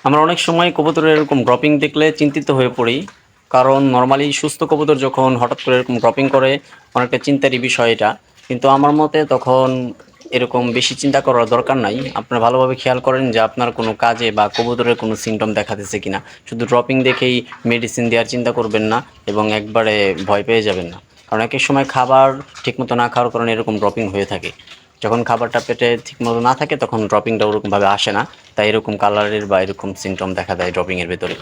আমরা অনেক সময় কবুতরের এরকম ড্রপিং দেখলে চিন্তিত হয়ে পড়ি। কারণ নরমালি সুস্থ কবুতর যখন হঠাৎ করে এরকম ড্রপিং করে অনেকটা চিন্তারই বিষয় এটা। কিন্তু আমার মতে তখন এরকম বেশি চিন্তা করার দরকার নাই। আপনারা ভালোভাবে খেয়াল করেন যে আপনার কোনো কাজে বা কবুতরের কোনো সিম্পটম দেখা দিচ্ছে কিনা। শুধু ড্রপিং দেখেই মেডিসিন দেওয়ার চিন্তা করবেন না এবং একবারে ভয় পেয়ে যাবেন না। কারণ একেক সময় খাবার ঠিকমতো না খাওয়ার কারণে এরকম ড্রপিং হয়ে থাকে। যখন খাবারটা পেটে ঠিকমতো না থাকে তখন ড্রপিংটা ওরকমভাবে আসে না। তাই এরকম কালারের বা এরকম সিমটম দেখা দেয় ড্রপিংয়ের ভেতরে।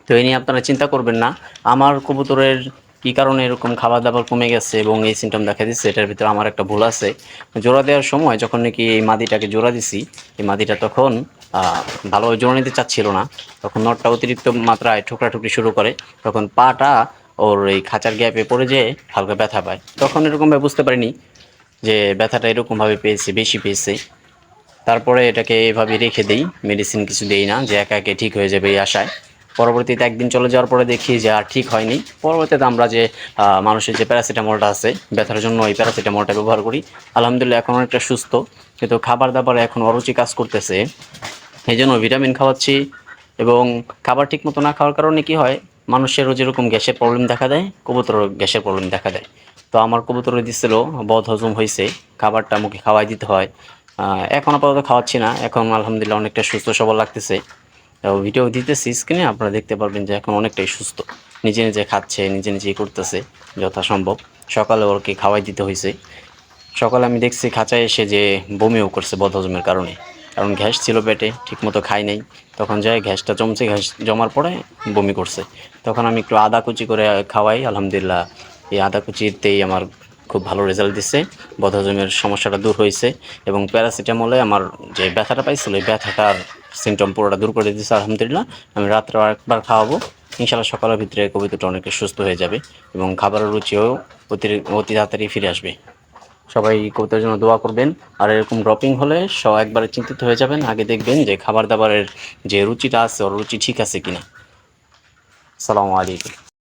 তো এই নিয়ে আপনারা চিন্তা করবেন না। আমার কবুতরের কী কারণে এরকম খাবার-দাবার কমে গেছে এবং এই সিমটম দেখা দিচ্ছে, এটার ভিতরে আমার একটা ভুল আছে। জোড়া দেওয়ার সময় যখন নাকি এই মাদিটাকে জোড়া দিছি, এই মাদিটা তখন আ ভালোভাবে জোড়া নিতে চাচ্ছিল না। তখন নটটা অতিরিক্ত মাত্রায় ঠোকরাঠুকরি শুরু করে। তখন পাটা ওর এই খাঁচার গ্যাপে পড়ে যেয়ে হালকা ব্যথা পায়। তখন এরকমভাবে বুঝতে পারিনি যে ব্যথাটা এরকমভাবে পেয়েছে, বেশি পেয়েছে। তারপরে এটাকে এভাবে রেখে দেই, মেডিসিন কিছু দেই না যে একা একা ঠিক হয়ে যাবে এই আশায়। পরবর্তীতে একদিন চলে যাওয়ার পরে দেখি যে আর ঠিক হয়নি। পরবর্তীতে আমরা যে মানুষের যে প্যারাসিটামলটা আছে ব্যথার জন্য ওই প্যারাসিটামলটা ব্যবহার করি। আলহামদুলিল্লাহ এখন অনেকটা সুস্থ। কিন্তু খাবার-দাবারে এখন অরুচি কাজ করতেছে। এইজন্য ভিটামিন খাওয়াচ্ছি এবং খাবার ঠিকমতো না খাওয়ার কারণে কি হয়, মানুষেরও যেরকম গ্যাসের প্রবলেম দেখা দেয়, কবুতরেরও গ্যাসের প্রবলেম দেখা দেয়। তো আমার কবুতরে দিছিল, বদহজম হইছে, খাবারটা মুখে খাওয়াই দিতে হয়। এখন আপাতত খাওয়াচ্ছি না। এখন আলহামদুলিল্লাহ অনেকটা সুস্থ সবল লাগতেছে। ভিডিও দিতেছি স্ক্রিনে, আপনারা দেখতে পারবেন যে এখন অনেকটাই সুস্থ। নিজে, নিজে খাচ্ছে, নিজে, নিজেই করতেছে যথাসম্ভব। সকালে ওকে খাওয়াই দিতে হইছে। সকালে আমি দেখছি খাঁচায় এসে যে বমিও করছে বদহজমের কারণে। কারণ গ্যাস ছিল পেটে, ঠিকমতো খায় নাই। তখন যেয়ে গ্যাসটা জমছে, গ্যাস জমার পরে বমি করছে। তখন আমি একটু আদা কুচি করে খাওয়াই। আলহামদুলিল্লাহ এই আদা কুচিতেই আমার খুব ভালো রেজাল্ট দিছে। বদহজমের সমস্যাটা দূর হইছে এবং প্যারাসিটামলে আমার যে ব্যথাটা পাইছিল, ওই ব্যথাটার সিমটম পুরোটা দূর করে দিছে আলহামদুলিল্লাহ। আমি রাত্রে আরেকবার খাওয়াবো। ইনশাআল্লাহ সকালের ভিতরে কবুতরটা অনেকটা সুস্থ হয়ে যাবে এবং খাবারের রুচিও অতি তাড়াতাড়ি ফিরে আসবে। সবাই কবুতরের জন্য দোয়া করবেন। আর এরকম ড্রপিং হলে একবারে চিন্তিত হয়ে যাবেন। আগে দেখবেন যে খাবার-দাবারের যে রুচিটা আছে, ওর রুচি ঠিক আছে কিনা। আসসালামু আলাইকুম।